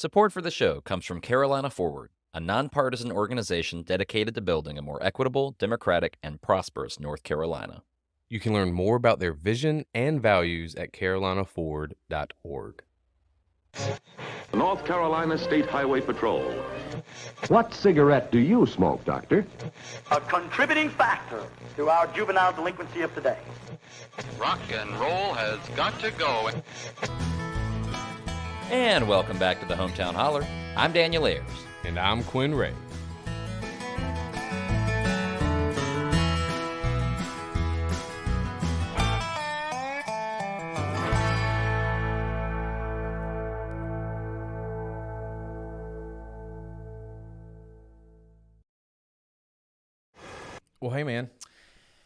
Support for the show comes from Carolina Forward, a nonpartisan organization dedicated to building a more equitable, democratic, and prosperous North Carolina. You can learn more about their vision and values at carolinaforward.org. North Carolina State Highway Patrol. What cigarette do you smoke, Doctor? A contributing factor to our juvenile delinquency of today. Rock and roll has got to go. And welcome back to the Hometown Holler. I'm Daniel Ayers. And I'm Quinn Ray. Well, hey, man.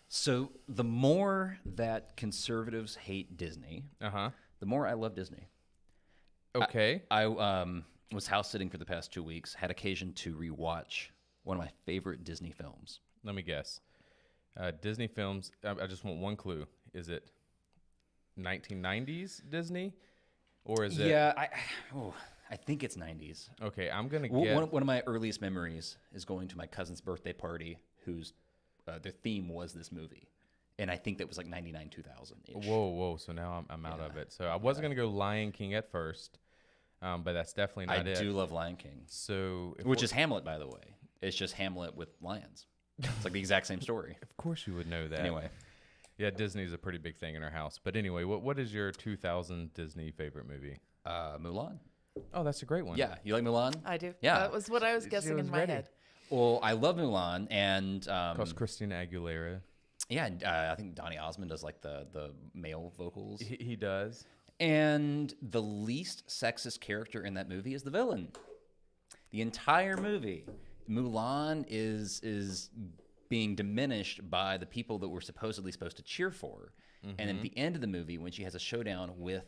So the more that conservatives hate Disney, the more I love Disney. Okay. I was house sitting for the past 2 weeks, had occasion to rewatch one of my favorite Disney films. Let me guess. Disney films, I just want one clue. Is it 1990s Disney? Or is it... Yeah, I think it's 90s. Okay, I'm going to get... One of my earliest memories is going to my cousin's birthday party, whose their theme was this movie. And I think that was like 99, 2000-ish. Whoa. So now I'm out of it. So I wasn't going to go Lion King at first, but that's definitely not it. I do love Lion King. So, which is Hamlet, by the way. It's just Hamlet with lions. It's like the exact same story. Of course you would know that. Anyway. Yeah, Disney's a pretty big thing in our house. But anyway, what is your 2000 Disney favorite movie? Mulan. Oh, that's a great one. Yeah, you like Mulan? I do. Yeah. That was what I was guessing in my head. Well, I love Mulan, and Because Christina Aguilera. Yeah, and I think Donny Osmond does like the male vocals. He does. And the least sexist character in that movie is the villain. The entire movie, Mulan is being diminished by the people that we're supposedly supposed to cheer for. Mm-hmm. And at the end of the movie, when she has a showdown with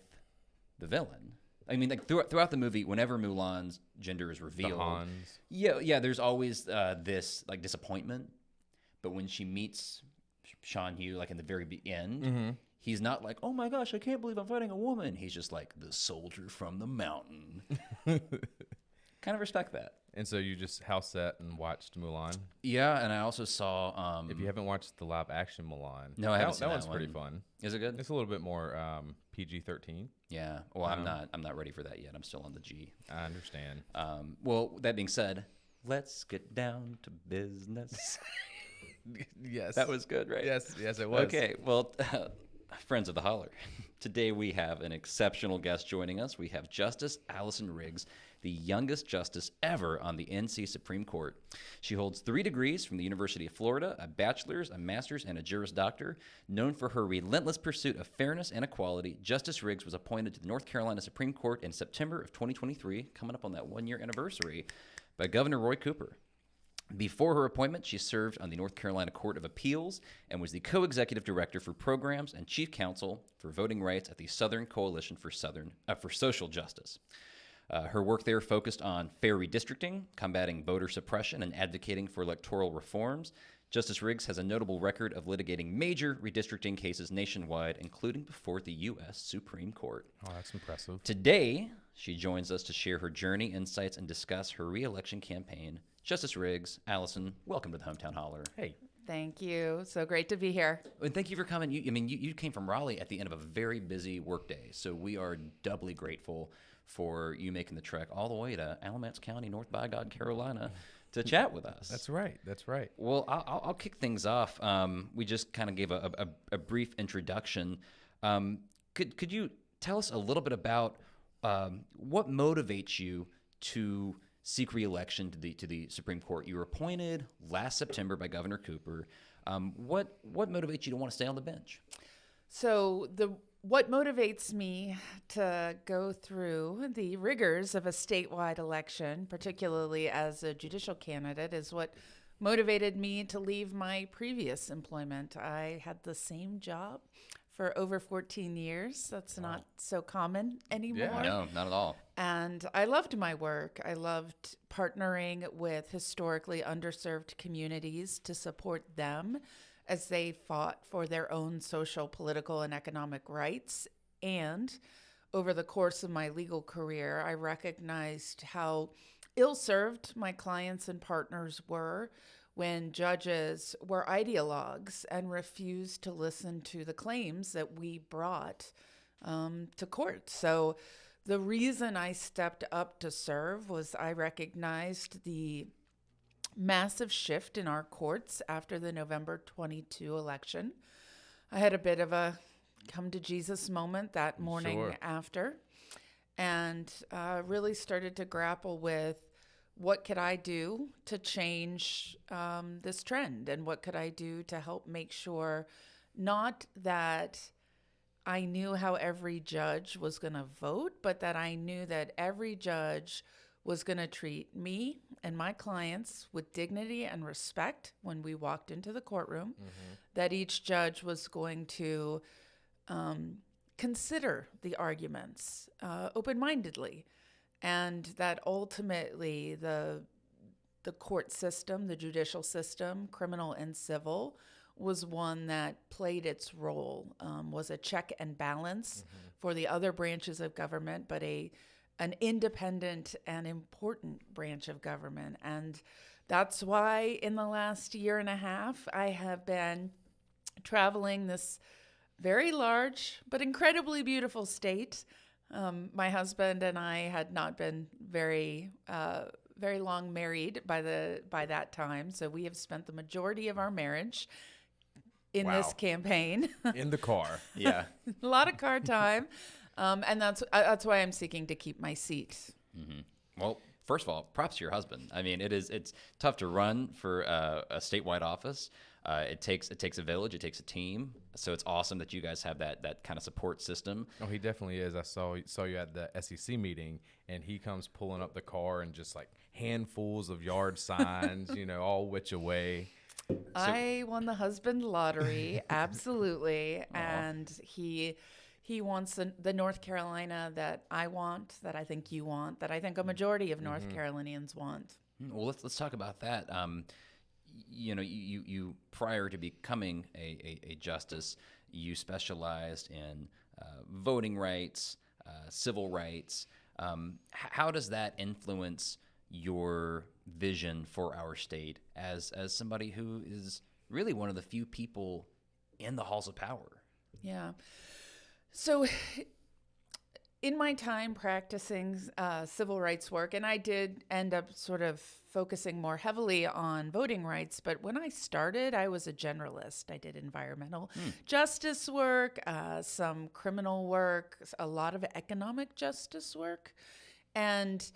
the villain, I mean, like throughout the movie, whenever Mulan's gender is revealed, the Hans. Yeah, there's always this like disappointment. But when she meets Sean Hugh, like in the very end, he's not like, "Oh my gosh, I can't believe I'm fighting a woman." He's just like the soldier from the mountain. Kind of respect that. And so you just house sat and watched Mulan? Yeah, and I also saw. If you haven't watched the live action Mulan, no, I haven't seen that that one's one. pretty fun. Is it good? It's a little bit more PG-13. Yeah. Well, I'm not ready for that yet. I'm still on the G. I understand. Well, that being said, let's get down to business. Yes. That was good, right? Yes, it was. Okay, well, friends of the Holler, today we have an exceptional guest joining us. We have Justice Allison Riggs, the youngest justice ever on the NC Supreme Court. She holds 3 degrees from the University of Florida, a bachelor's, a master's, and a Juris Doctor. Known for her relentless pursuit of fairness and equality, Justice Riggs was appointed to the North Carolina Supreme Court in September of 2023, coming up on that 1-year anniversary, by Governor Roy Cooper. Before her appointment, she served on the North Carolina Court of Appeals and was the co-executive director for programs and chief counsel for voting rights at the Southern Coalition for Social Justice. Her work there focused on fair redistricting, combating voter suppression, and advocating for electoral reforms. Justice Riggs has a notable record of litigating major redistricting cases nationwide, including before the U.S. Supreme Court. Oh, that's impressive. Today, she joins us to share her journey, insights, and discuss her re-election campaign. Justice Riggs, Allison, welcome to the Hometown Holler. Hey. Thank you. So great to be here. And thank you for coming. You came from Raleigh at the end of a very busy workday, so we are doubly grateful for you making the trek all the way to Alamance County, North by God, Carolina, to chat with us. That's right. Well, I'll kick things off. We just kind of gave a brief introduction. Could you tell us a little bit about what motivates you to seek re-election to the Supreme Court? You were appointed last September by Governor Cooper. What motivates you to want to stay on the bench? So what motivates me to go through the rigors of a statewide election, particularly as a judicial candidate, is what motivated me to leave my previous employment. I had the same job for over 14 years. That's not so common anymore. Yeah, no, not at all. And I loved my work. I loved partnering with historically underserved communities to support them as they fought for their own social, political, and economic rights. And over the course of my legal career, I recognized how ill-served my clients and partners were when judges were ideologues and refused to listen to the claims that we brought to court. So the reason I stepped up to serve was I recognized the massive shift in our courts after the November 22 election. I had a bit of a come to Jesus moment that morning Sure. after, and really started to grapple with what could I do to change this trend, and what could I do to help make sure not that I knew how every judge was going to vote, but that I knew that every judge was going to treat me and my clients with dignity and respect when we walked into the courtroom, that each judge was going to consider the arguments open-mindedly, and that ultimately the court system, the judicial system, criminal and civil, was one that played its role, was a check and balance for the other branches of government, but an independent and important branch of government. And that's why in the last year and a half, I have been traveling this very large but incredibly beautiful state. My husband and I had not been very long married by that time, so we have spent the majority of our marriage in this campaign. In the car. Yeah. A lot of car time, and that's why I'm seeking to keep my seat. Well, first of all, props to your husband. I mean, it's tough to run for a statewide office. It takes a village. It takes a team. So it's awesome that you guys have that kind of support system. Oh, he definitely is. I saw you at the SEC meeting, and he comes pulling up the car and just like handfuls of yard signs, all which away. I won the husband lottery, absolutely, and he wants the North Carolina that I want, that I think you want, that I think a majority of North Carolinians want. Well, let's talk about that. You prior to becoming a justice, you specialized in voting rights, civil rights. How does that influence your vision for our state as somebody who is really one of the few people in the halls of power? Yeah. So in my time practicing civil rights work, and I did end up sort of focusing more heavily on voting rights, but when I started, I was a generalist. I did environmental justice work, some criminal work, a lot of economic justice work, and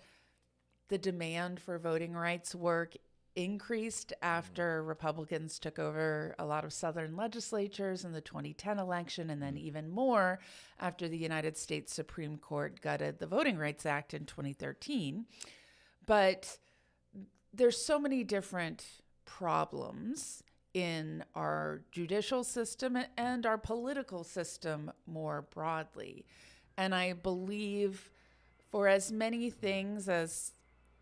the demand for voting rights work increased after Republicans took over a lot of Southern legislatures in the 2010 election, and then even more after the United States Supreme Court gutted the Voting Rights Act in 2013. But there's so many different problems in our judicial system and our political system more broadly. And I believe for as many things as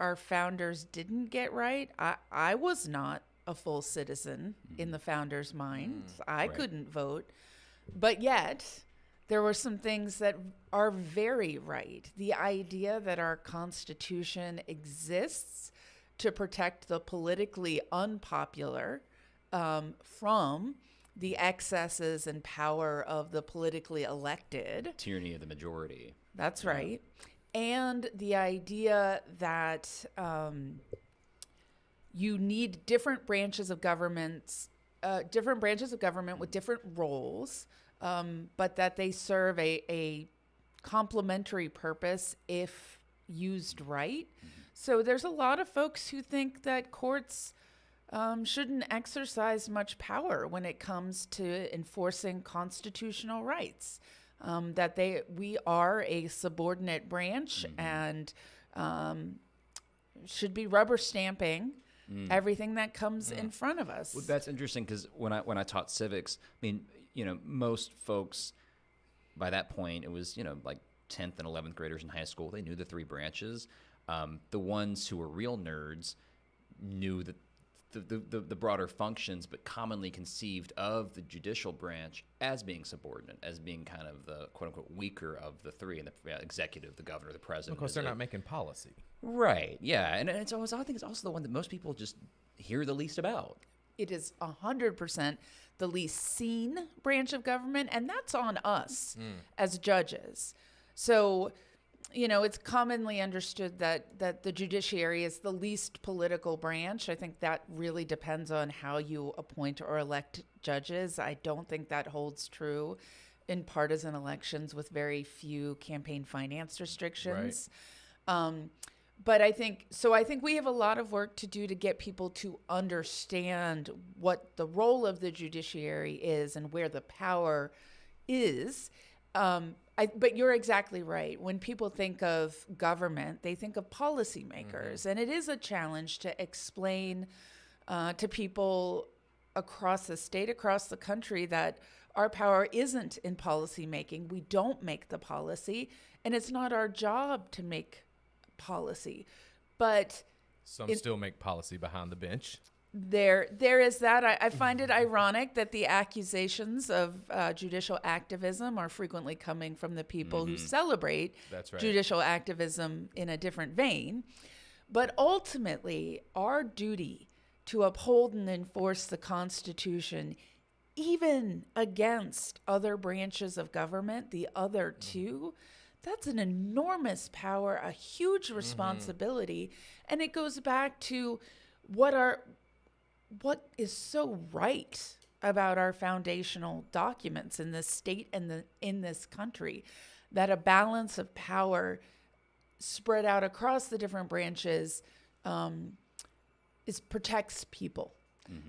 our founders didn't get right, I was not a full citizen in the founders' minds. I couldn't vote. But yet, there were some things that are very right. The idea that our Constitution exists to protect the politically unpopular from the excesses and power of the politically elected. Tyranny of the majority. That's right. And the idea that you need different branches of government with different roles, but that they serve a complementary purpose if used right. So there's a lot of folks who think that courts shouldn't exercise much power when it comes to enforcing constitutional rights. That we are a subordinate branch and should be rubber stamping everything that comes in front of us. Well, that's interesting because when I taught civics, I mean, most folks by that point, it was like 10th and 11th graders in high school. They knew the three branches. The ones who were real nerds knew that the broader functions, but commonly conceived of the judicial branch as being subordinate, as being kind of the quote-unquote weaker of the three, and the executive, the governor, the president. Because they're not making policy. Right, yeah. And it's always, I think it's also the one that most people just hear the least about. It is 100% the least seen branch of government, and that's on us as judges. So, you know, it's commonly understood that the judiciary is the least political branch. I think that really depends on how you appoint or elect judges. I don't think that holds true in partisan elections with very few campaign finance restrictions. But I think we have a lot of work to do to get people to understand what the role of the judiciary is and where the power is. But you're exactly right. When people think of government, they think of policymakers. And it is a challenge to explain to people across the state, across the country, that our power isn't in policymaking. We don't make the policy, and it's not our job to make policy. But some still make policy behind the bench. There is that. I find it ironic that the accusations of judicial activism are frequently coming from the people who celebrate judicial activism in a different vein. But ultimately, our duty to uphold and enforce the Constitution, even against other branches of government, the other two, that's an enormous power, a huge responsibility. And it goes back to what is so right about our foundational documents in this state and in this country, that a balance of power spread out across the different branches protects people.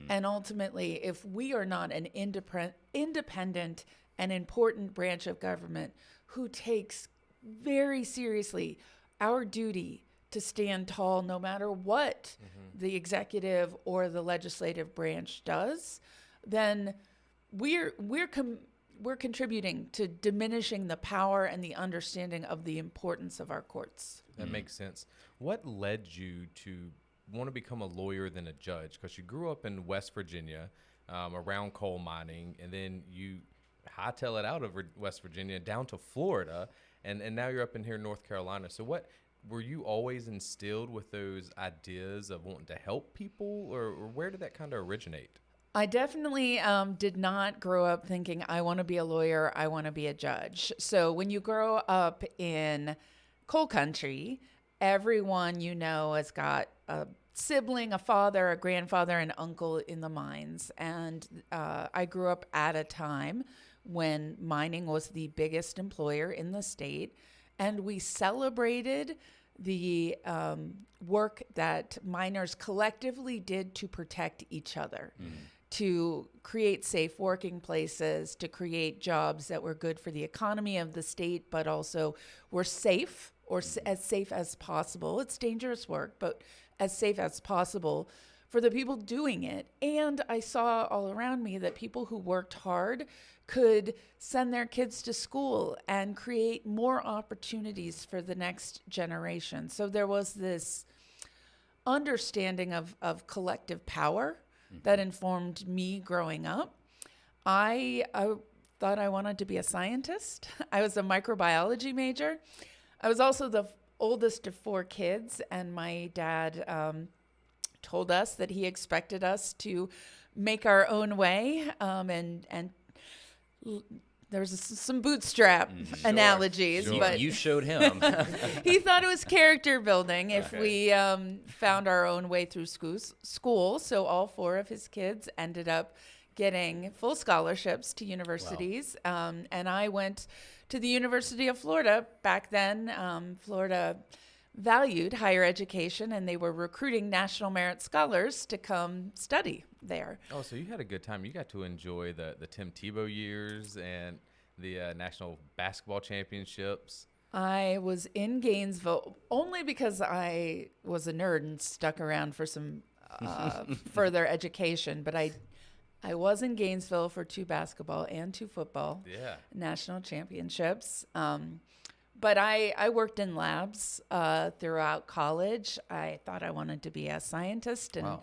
And ultimately, if we are not an independent and important branch of government who takes very seriously our duty to stand tall no matter what the executive or the legislative branch does, then we're contributing to diminishing the power and the understanding of the importance of our courts. That makes sense. What led you to want to become a lawyer than a judge? Because you grew up in West Virginia, around coal mining, and then you hightail it out of West Virginia down to Florida, and now you're up in here in North Carolina. So what were you always instilled with those ideas of wanting to help people, or where did that kind of originate? I definitely did not grow up thinking, I want to be a lawyer, I want to be a judge. So when you grow up in coal country, everyone you know has got a sibling, a father, a grandfather, an uncle in the mines. And I grew up at a time when mining was the biggest employer in the state. And we celebrated the work that miners collectively did to protect each other, to create safe working places, to create jobs that were good for the economy of the state, but also were safe, or as safe as possible. It's dangerous work, but as safe as possible for the people doing it. And I saw all around me that people who worked hard could send their kids to school and create more opportunities for the next generation. So there was this understanding of collective power that informed me growing up. I thought I wanted to be a scientist. I was a microbiology major. I was also the oldest of 4 kids, and my dad told us that he expected us to make our own way, and there's some bootstrap analogies, but you showed him. He thought it was character building if we found our own way through school. So all 4 of his kids ended up getting full scholarships to universities. Wow. And I went to the University of Florida. Back then, Florida valued higher education, and they were recruiting National Merit Scholars to come study there. Oh, so you had a good time. You got to enjoy the Tim Tebow years and the National Basketball Championships. I was in Gainesville only because I was a nerd and stuck around for some further education, but I was in Gainesville for 2 basketball and 2 football national championships. But I worked in labs throughout college. I thought I wanted to be a scientist, and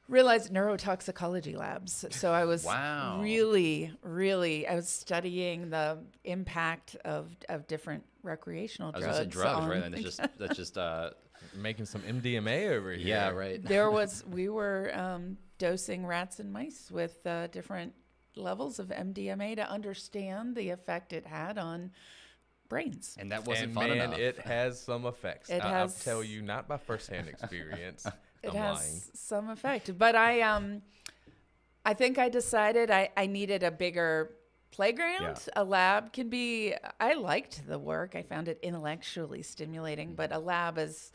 realized neurotoxicology labs. So I was Wow. really, I was studying the impact of different recreational I was drugs. gonna say drugs, on- right? And that's just Making some MDMA over here. yeah, right. We were dosing rats and mice with different levels of MDMA to understand the effect it had on brains. And that wasn't And fun man, enough. it has some effects. It I'll has- tell you, not by firsthand experience. It I'm has lying. some effect, but I think I decided I needed a bigger playground. Yeah. A lab can be. I liked the work. I found it intellectually stimulating, but a lab is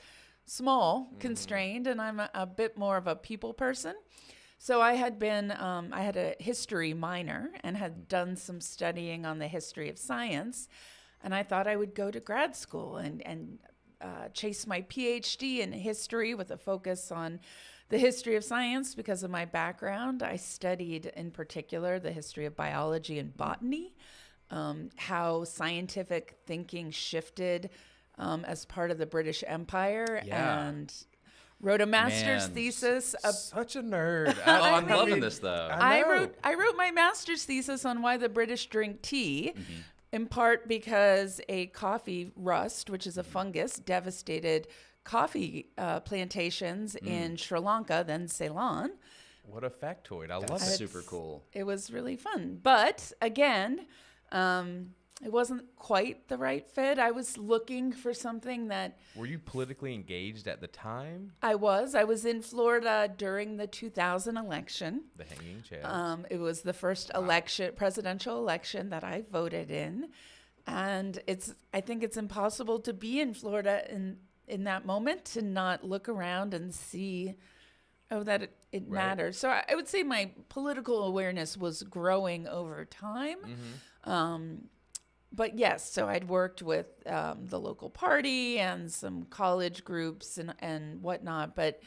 small, constrained, and I'm a bit more of a people person. So I had been. I had a history minor and had done some studying on the history of science, and I thought I would go to grad school and chase my PhD in history with a focus on the history of science because of my background. I studied in particular the history of biology and botany, how scientific thinking shifted as part of the British Empire, Yeah. and wrote a master's Man. thesis. Such a nerd. Oh, I'm I loving mean, this though. I know. wrote my master's thesis on why the British drink tea, in part because a coffee rust, which is a fungus, devastated coffee plantations in Sri Lanka, then Ceylon. What a factoid. I love That's it. super cool. It was really fun. But again, it wasn't quite the right fit. I was looking for something that Were you politically engaged at the time? I was in Florida during the 2000 election. The hanging chad. It was the first presidential election that I voted in. And I think it's impossible to be in Florida in that moment and not look around and see, that it Right. matters. So I would say my political awareness was growing over time. But yes, so I'd worked with the local party and some college groups and whatnot. But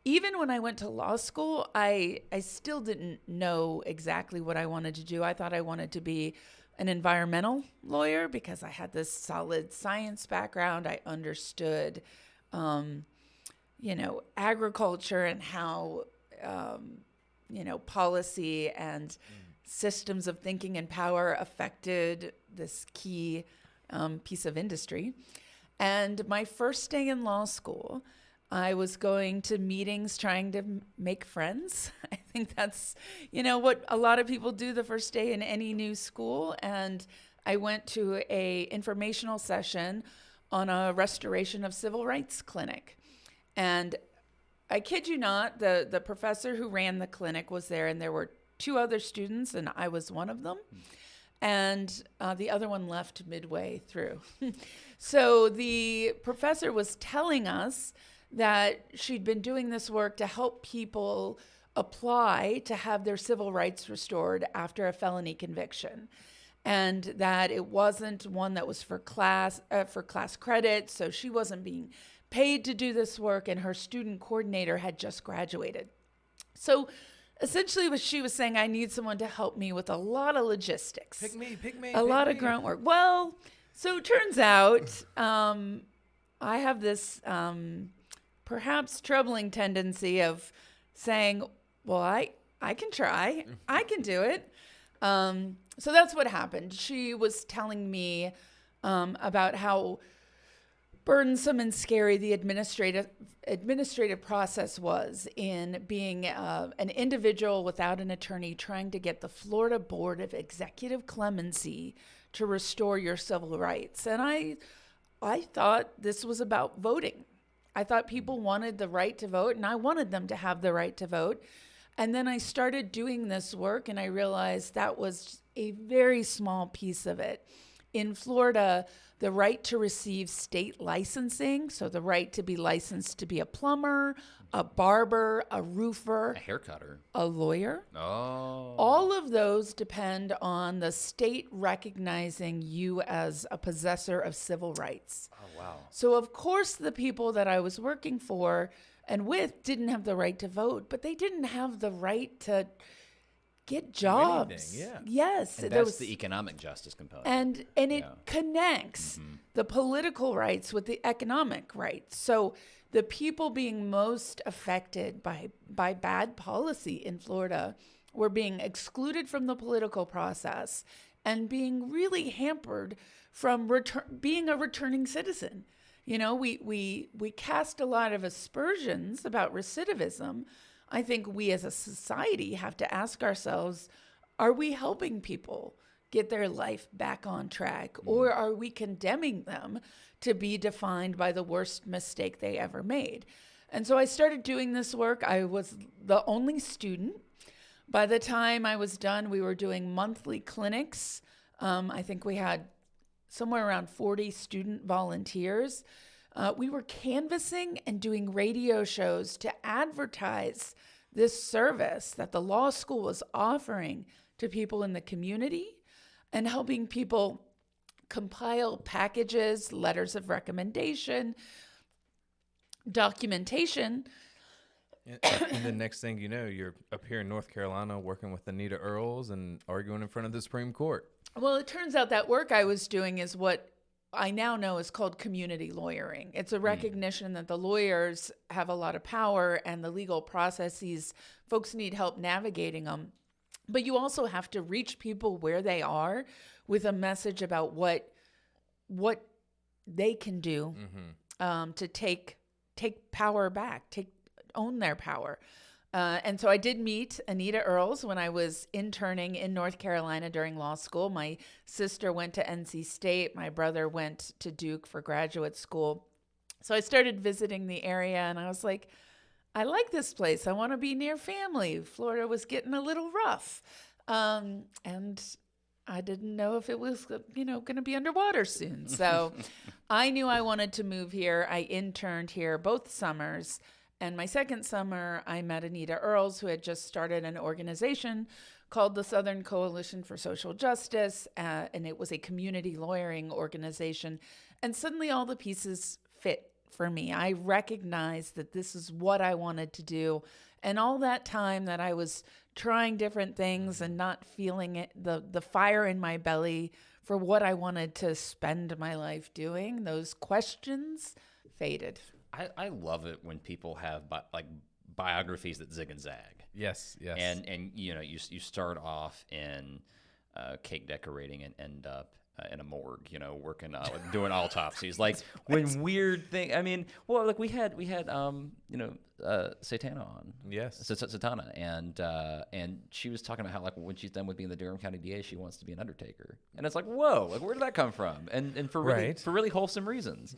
even when I went to law school, I still didn't know exactly what I wanted to do. I thought I wanted to be an environmental lawyer because I had this solid science background. I understood, agriculture and how, policy and systems of thinking and power affected this key piece of industry. And my first day in law school, I was going to meetings trying to make friends. I think that's, what a lot of people do the first day in any new school. And I went to a informational session on a restoration of civil rights clinic. And I kid you not, the professor who ran the clinic was there, and there were 2 other students, and I was one of them. And the other one left midway through. So the professor was telling us that she'd been doing this work to help people apply to have their civil rights restored after a felony conviction. And that it wasn't one that was for class credit, so she wasn't being paid to do this work, and her student coordinator had just graduated. So essentially what she was saying, I need someone to help me with a lot of logistics. Pick me. A lot of grunt work. Well, so it turns out I have this perhaps troubling tendency of saying, well, I can try. I can do it. So that's what happened. She was telling me about how burdensome and scary the administrative process was in being an individual without an attorney trying to get the Florida Board of Executive Clemency to restore your civil rights. And I thought this was about voting. I thought people wanted the right to vote, and I wanted them to have the right to vote. And then I started doing this work, and I realized that was a very small piece of it. In Florida, the right to receive state licensing, so the right to be licensed to be a plumber, a barber, a roofer, A haircutter. a lawyer, Oh. all of those depend on the state recognizing you as a possessor of civil rights. Oh, wow. So, of course, the people that I was working for and with didn't have the right to vote, but they didn't have the right to get jobs. yeah. Yes. And there that's was- the economic justice component. and it Yeah. connects the political rights with the economic rights. So the people being most affected by bad policy in Florida were being excluded from the political process and being really hampered from being a returning citizen. You know, we cast a lot of aspersions about recidivism. I think we as a society have to ask ourselves, are we helping people get their life back on track, or are we condemning them to be defined by the worst mistake they ever made? And so I started doing this work. I was the only student. By the time I was done, we were doing monthly clinics. I think we had somewhere around 40 student volunteers. We were canvassing and doing radio shows to advertise this service that the law school was offering to people in the community, and helping people compile packages, letters of recommendation, documentation. And the next thing you know, you're up here in North Carolina working with Anita Earls and arguing in front of the Supreme Court. Well, it turns out that work I was doing is what I now know is called community lawyering. It's a recognition that the lawyers have a lot of power and the legal processes, folks need help navigating them. But you also have to reach people where they are with a message about what they can do to take power back, own their power. And so I did meet Anita Earls when I was interning in North Carolina during law school. My sister went to NC State. My brother went to Duke for graduate school. So I started visiting the area, and I was like, I like this place. I want to be near family. Florida was getting a little rough. And I didn't know if it was, going to be underwater soon. So I knew I wanted to move here. I interned here both summers. And my second summer, I met Anita Earls, who had just started an organization called the Southern Coalition for Social Justice. And it was a community lawyering organization. And suddenly all the pieces fit for me. I recognized that this is what I wanted to do. And all that time that I was trying different things and not feeling it, the fire in my belly for what I wanted to spend my life doing, those questions faded. I love it when people have biographies that zig and zag. Yes. And you start off in cake decorating and end up in a morgue, working doing autopsies. Like when weird thing. I mean, well, like we had Satana on. Yes. Satana, and she was talking about how like when she's done with being the Durham County DA, she wants to be an undertaker. And it's like, whoa, like where did that come from? And for really wholesome reasons.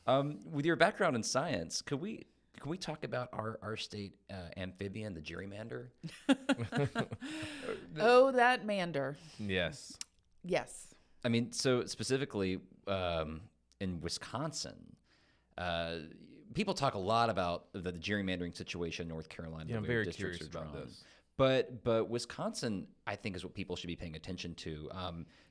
With your background in science, can we talk about our state amphibian, the gerrymander? Oh, that mander. Yes. Yes. I mean, so specifically in Wisconsin, people talk a lot about the gerrymandering situation in North Carolina. Yeah, I'm very curious about this. But Wisconsin, I think, is what people should be paying attention to.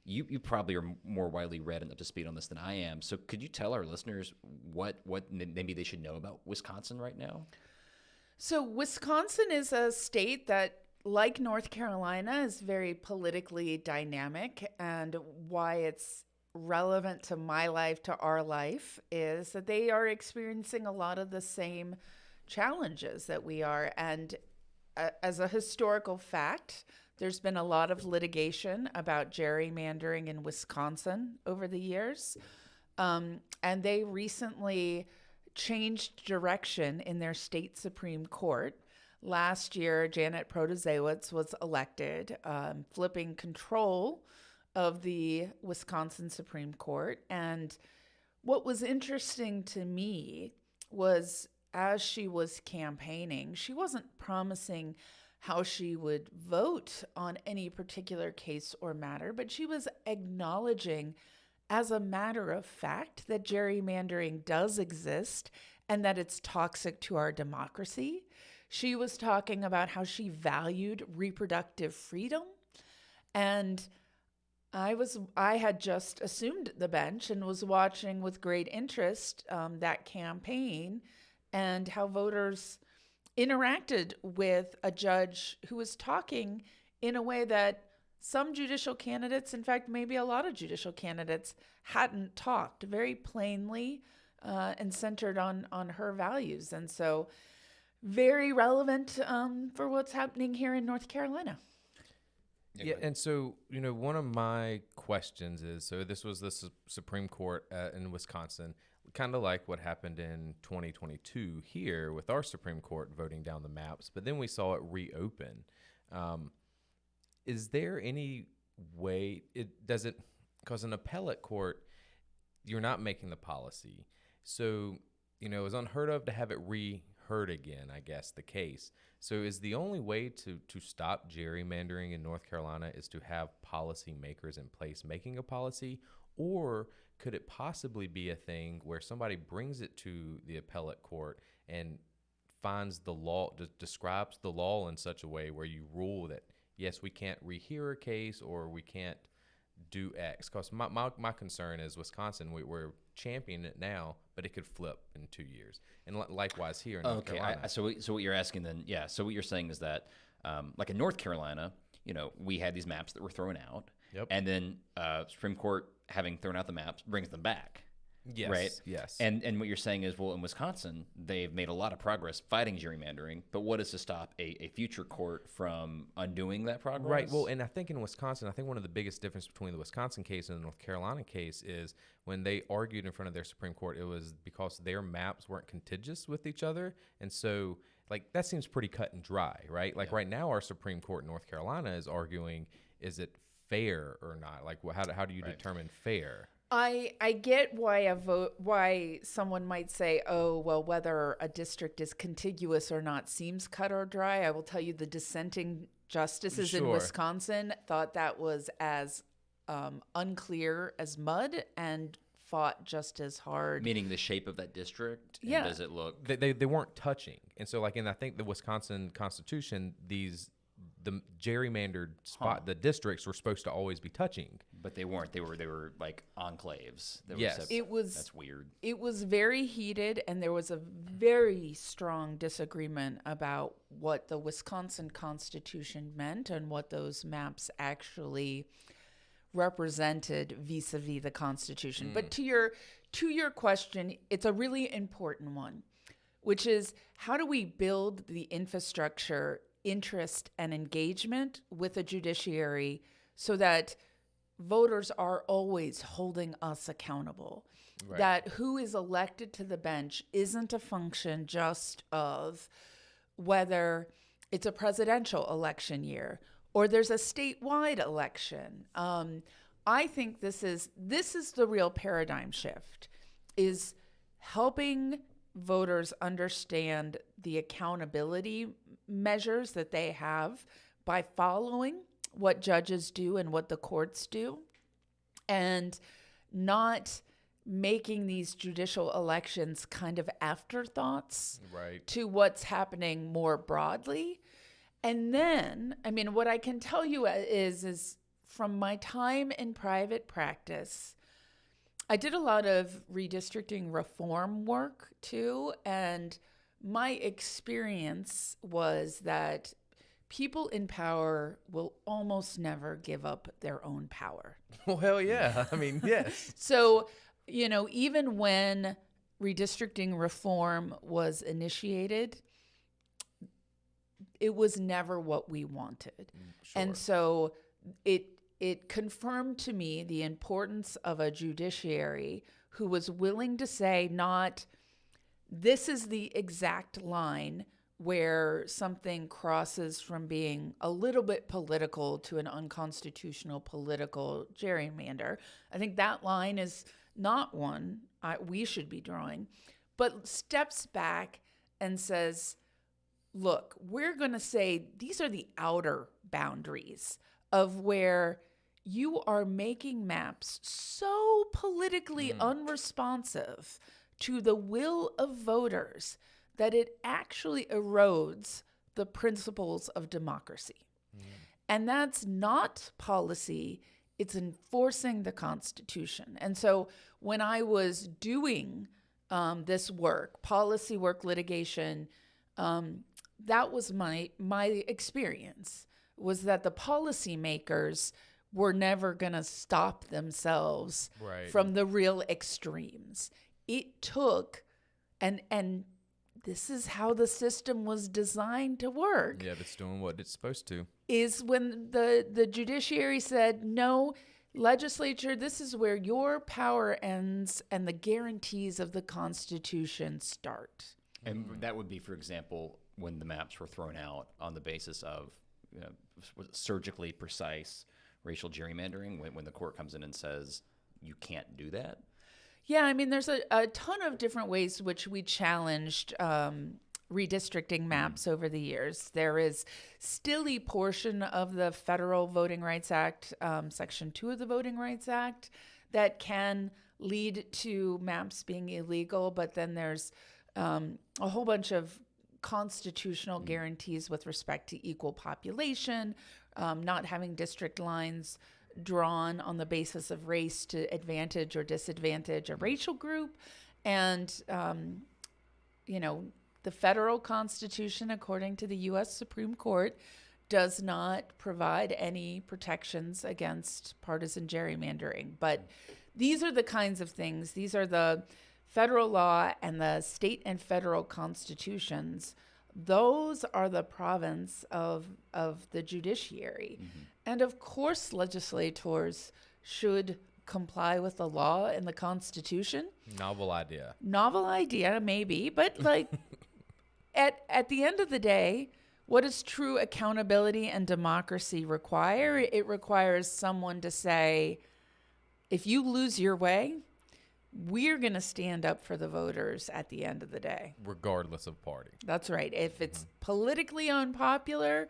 You probably are more widely read and up to speed on this than I am. So could you tell our listeners what maybe they should know about Wisconsin right now? So Wisconsin is a state that, like North Carolina, is very politically dynamic, and why it's relevant to my life, to our life, is that they are experiencing a lot of the same challenges that we are. And as a historical fact, there's been a lot of litigation about gerrymandering in Wisconsin over the years. And they recently changed direction in their state Supreme Court. Last year, Janet Protasiewicz was elected, flipping control of the Wisconsin Supreme Court. And what was interesting to me was, as she was campaigning, she wasn't promising how she would vote on any particular case or matter, but she was acknowledging, as a matter of fact, that gerrymandering does exist and that it's toxic to our democracy. She was talking about how she valued reproductive freedom. And I had just assumed the bench and was watching with great interest that campaign and how voters interacted with a judge who was talking in a way that some judicial candidates, in fact, maybe a lot of judicial candidates, hadn't talked, very plainly, and centered on her values. And so very relevant for what's happening here in North Carolina. Yeah, and so, one of my questions is, so this was the Supreme Court in Wisconsin, kind of like what happened in 2022 here with our Supreme Court voting down the maps, but then we saw it reopen. Is there any way, because an appellate court, you're not making the policy. So, it was unheard of to have it reheard again, I guess, the case. So is the only way to stop gerrymandering in North Carolina is to have policymakers in place making a policy? Or could it possibly be a thing where somebody brings it to the appellate court and finds the law, describes the law in such a way where you rule that, yes, we can't rehear a case or we can't do X? Because my concern is Wisconsin, we're championing it now, but it could flip in 2 years. And likewise here in North Carolina. So what you're asking then, so what you're saying is that, like in North Carolina, we had these maps that were thrown out. Yep. And then Supreme Court, having thrown out the maps, brings them back. Yes. Right? Yes. And what you're saying is, well, in Wisconsin, they've made a lot of progress fighting gerrymandering, but what is to stop a future court from undoing that progress? Right. Well, and I think in Wisconsin, one of the biggest difference between the Wisconsin case and the North Carolina case is when they argued in front of their Supreme Court, it was because their maps weren't contiguous with each other. And so, that seems pretty cut and dry, right? Right now, our Supreme Court in North Carolina is arguing, is it fair or not? How do you determine fair? I get why someone might say, oh, well, whether a district is contiguous or not seems cut or dry. I will tell you the dissenting justices in Wisconsin thought that was as unclear as mud and fought just as hard. Meaning the shape of that district? Yeah. And does it look... They weren't touching. And so, I think the Wisconsin Constitution, the gerrymandered spot, the districts were supposed to always be touching. But they weren't. They were like enclaves. Yes. That's weird. It was very heated, and there was a very strong disagreement about what the Wisconsin Constitution meant and what those maps actually represented vis-a-vis the Constitution. But to your question, it's a really important one, which is how do we build the infrastructure, interest, and engagement with the judiciary so that voters are always holding us accountable, that who is elected to the bench isn't a function just of whether it's a presidential election year or there's a statewide election. I think this is the real paradigm shift, is helping voters understand the accountability measures that they have by following what judges do and what the courts do, and not making these judicial elections kind of afterthoughts to what's happening more broadly. And then, what I can tell you is from my time in private practice, I did a lot of redistricting reform work too, and my experience was that people in power will almost never give up their own power. Well, hell yeah. Yes. So, even when redistricting reform was initiated, it was never what we wanted. Sure. And so it confirmed to me the importance of a judiciary who was willing to say, not, this is the exact line where something crosses from being a little bit political to an unconstitutional political gerrymander. I think that line is not one we should be drawing, but steps back and says, look, we're going to say these are the outer boundaries of where you are making maps so politically unresponsive to the will of voters that it actually erodes the principles of democracy. And that's not policy, it's enforcing the Constitution. And so when I was doing this work, policy work, litigation, that was my experience, was that the policymakers were never going to stop themselves from the real extremes. it took, and this is how the system was designed to work. Yeah, it's doing what it's supposed to. Is when the judiciary said, no, legislature, this is where your power ends and the guarantees of the Constitution start. And that would be, for example, when the maps were thrown out on the basis of surgically precise racial gerrymandering, when the court comes in and says, you can't do that. Yeah, I mean, there's a ton of different ways which we challenged redistricting maps over the years. There is still a portion of the Federal Voting Rights Act, Section 2 of the Voting Rights Act, that can lead to maps being illegal, but then there's a whole bunch of constitutional guarantees with respect to equal population, not having district lines drawn on the basis of race to advantage or disadvantage a racial group. And, the federal Constitution, according to the U.S. Supreme Court, does not provide any protections against partisan gerrymandering. But these are the kinds of things, these are the federal law and the state and federal constitutions. Those are the province of the judiciary. And of course, legislators should comply with the law and the Constitution. Novel idea, maybe, but like at the end of the day, what does true accountability and democracy require? It requires someone to say, if you lose your way, we're going to stand up for the voters at the end of the day. regardless of party. That's right. If it's politically unpopular,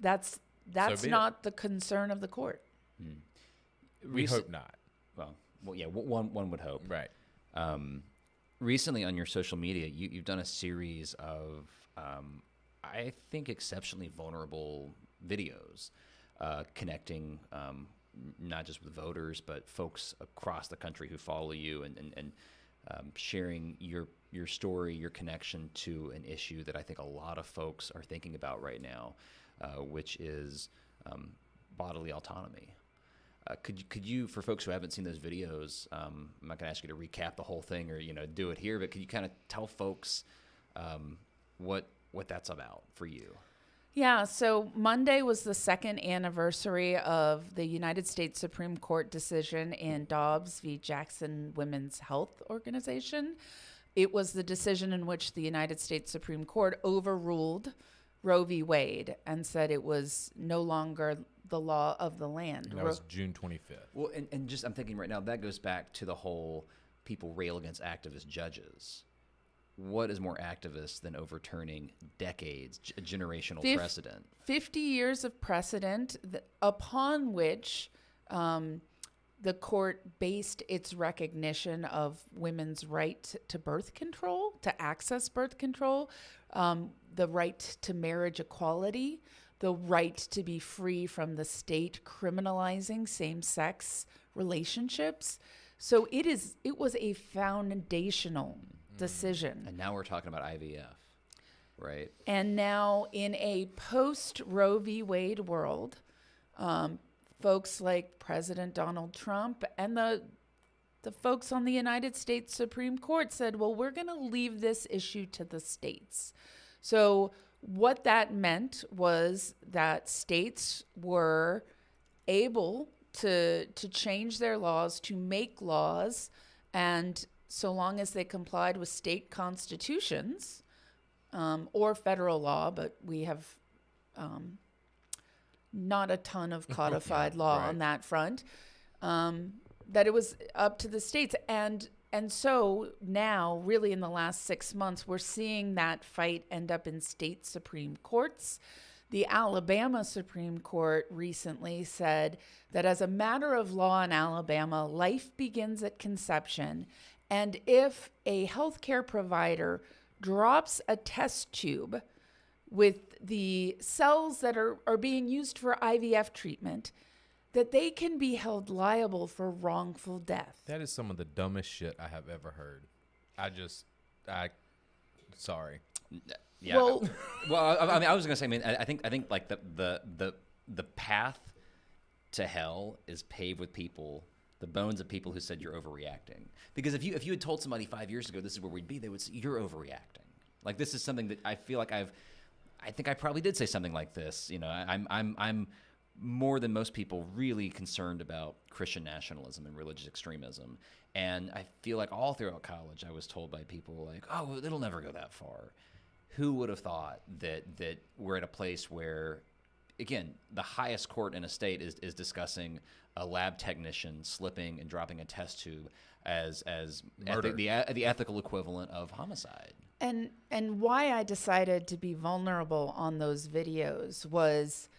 that's be not the concern of the court. We hope not. Well, yeah, one would hope. Right. Recently on your social media, you've done a series of, I think, exceptionally vulnerable videos connecting not just with voters, but folks across the country who follow you and sharing your story, your connection to an issue that I think a lot of folks are thinking about right now, which is bodily autonomy. Could you, for folks who haven't seen those videos, I'm not going to ask you to recap the whole thing or do it here, but could you kind of tell folks what that's about for you? Yeah, so Monday was the second anniversary of the United States Supreme Court decision in Dobbs v. Jackson Women's Health Organization. It was the decision in which the United States Supreme Court overruled Roe v. Wade and said it was no longer the law of the land. And that was June 25th. Well, and just I'm thinking right now, that goes back to the whole people rail against activist judges. What is more activist than overturning decades, generational precedent? 50 years of precedent upon which the court based its recognition of women's right to birth control, to access birth control, the right to marriage equality, the right to be free from the state criminalizing same-sex relationships. So it was a foundational decision. And now we're talking about IVF, right? And now in a post-Roe v. Wade world, folks like President Donald Trump and the folks on the United States Supreme Court said, well, we're going to leave this issue to the states. So what that meant was that states were able to change their laws, to make laws, and so long as they complied with state constitutions or federal law, but we have not a ton of codified law on that front, that it was up to the states. And so now, really in the last 6 months, we're seeing that fight end up in state Supreme Courts. The Alabama Supreme Court recently said that as a matter of law in Alabama, life begins at conception. And if a healthcare provider drops a test tube with the cells that are being used for IVF treatment, that they can be held liable for wrongful death. That is some of the dumbest shit I have ever heard. Sorry. Yeah. Well, I mean, I was gonna say, I think like the path to hell is paved with people the bones of people who said you're overreacting. Because if you had told somebody 5 years ago this is where we'd be, they would say you're overreacting. Like, this is something that I feel like I think I probably did say something like this. You know, I'm more than most people really concerned about Christian nationalism and religious extremism. And I feel like all throughout college I was told by people like, oh, it'll never go that far. Who would have thought that we're at a place where, again, the highest court in a state is discussing a lab technician slipping and dropping a test tube as the ethical equivalent of homicide. And why I decided to be vulnerable on those videos was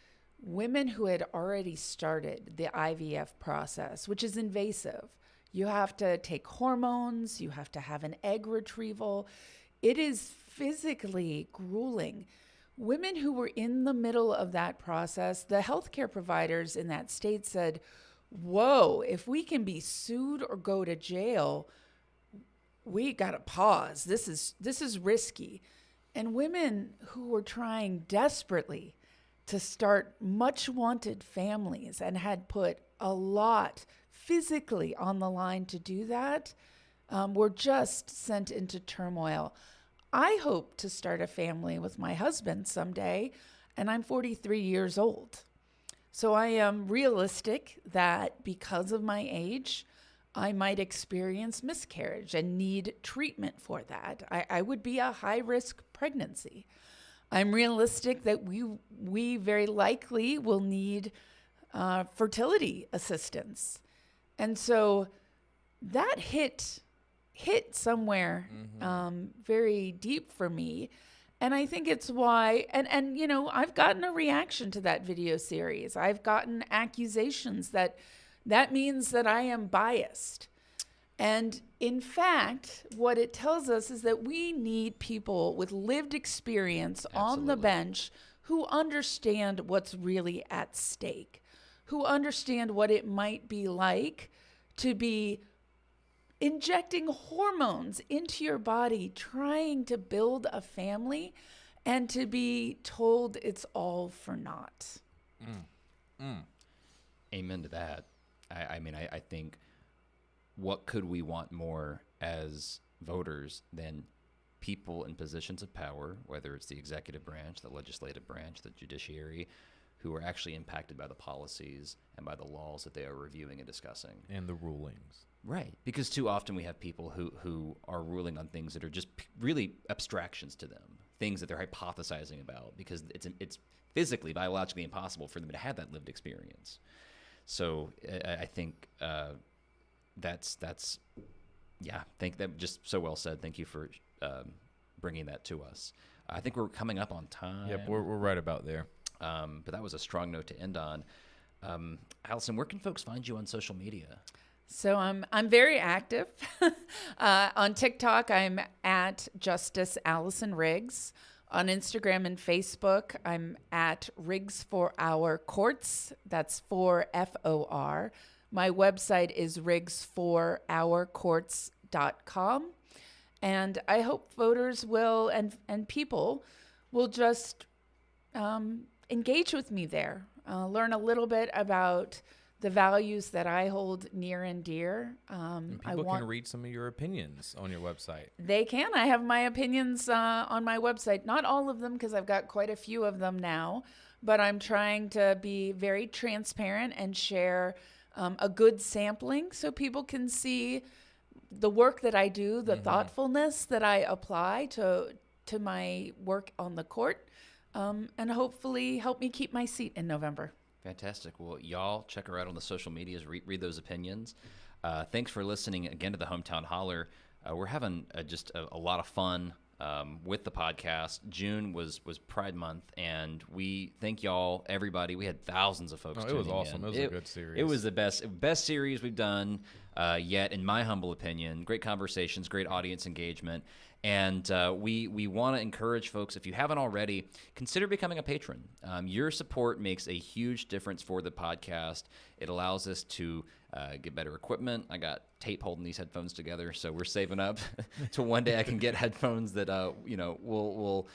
women who had already started the IVF process, which is invasive. You have to take hormones, you have to have an egg retrieval. It is physically grueling. Women who were in the middle of that process, the healthcare providers in that state said, whoa, if we can be sued or go to jail, we got to pause. This is risky. And women who were trying desperately to start much wanted families and had put a lot physically on the line to do that, were just sent into turmoil. I hope to start a family with my husband someday, and I'm 43 years old. So I am realistic that because of my age, I might experience miscarriage and need treatment for that. I would be a high-risk pregnancy. I'm realistic that we very likely will need fertility assistance. And so that hit somewhere very deep for me. And I think it's why, and you know, I've gotten a reaction to that video series. I've gotten accusations that means that I am biased. And in fact, what it tells us is that we need people with lived experience on the bench who understand what's really at stake, who understand what it might be like to be injecting hormones into your body, trying to build a family, and to be told it's all for naught. Amen to that. I mean, I think, what could we want more as voters than people in positions of power, whether it's the executive branch, the legislative branch, the judiciary, who are actually impacted by the policies and by the laws that they are reviewing and discussing. And the rulings. Right, because too often we have people who are ruling on things that are just really abstractions to them, things that they're hypothesizing about, because it's physically, biologically impossible for them to have that lived experience. So I think that's think that just so well said. Thank you for bringing that to us. I think we're coming up on time. Yep, we're right about there. But that was a strong note to end on. Allison, where can folks find you on social media? So I'm very active. On TikTok, I'm at Justice Allison Riggs. On Instagram and Facebook, I'm at Riggs for Our Courts. That's for FOR. My website is riggsforourcourts.com. And I hope voters will and people will just engage with me there, learn a little bit about the values that I hold near and dear. And people can read some of your opinions on your website. They can. I have my opinions on my website. Not all of them, because I've got quite a few of them now. But I'm trying to be very transparent and share a good sampling so people can see the work that I do, the thoughtfulness that I apply to my work on the court, and hopefully help me keep my seat in November. Fantastic. Well, y'all check her out on the social medias, read those opinions. Thanks for listening again to the Hometown Holler. We're having just a lot of fun with the podcast. June was Pride Month, and we thank y'all, everybody. We had thousands of folks. It was awesome. It was a good series. It was the best series we've done yet, in my humble opinion. Great conversations, great audience engagement. And we want to encourage folks, if you haven't already, consider becoming a patron. Your support makes a huge difference for the podcast. It allows us to get better equipment. I got tape holding these headphones together, so we're saving up to one day I can get headphones that will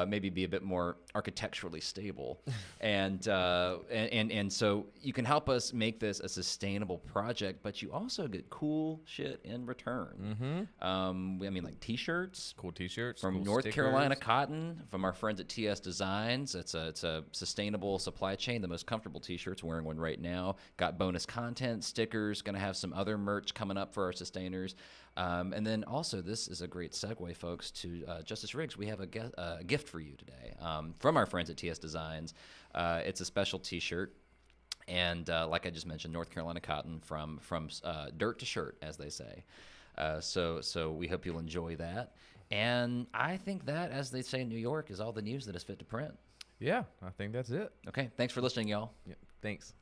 maybe be a bit more architecturally stable, and so you can help us make this a sustainable project, but you also get cool shit in return. Like T-shirts, Cool T-shirts from cool North stickers. Carolina cotton, from our friends at TS Designs. It's a sustainable supply chain. The most comfortable T-shirts. Wearing one right now. Got bonus content, stickers. Going to have some other merch coming up for our sustainers. And then also, this is a great segue, folks, to Justice Riggs. We have a gift for you today from our friends at TS Designs. It's a special T-shirt. And like I just mentioned, North Carolina cotton from dirt to shirt, as they say. So we hope you'll enjoy that. And I think that, as they say in New York, is all the news that is fit to print. Yeah, I think that's it. Okay, thanks for listening, y'all. Yeah, thanks.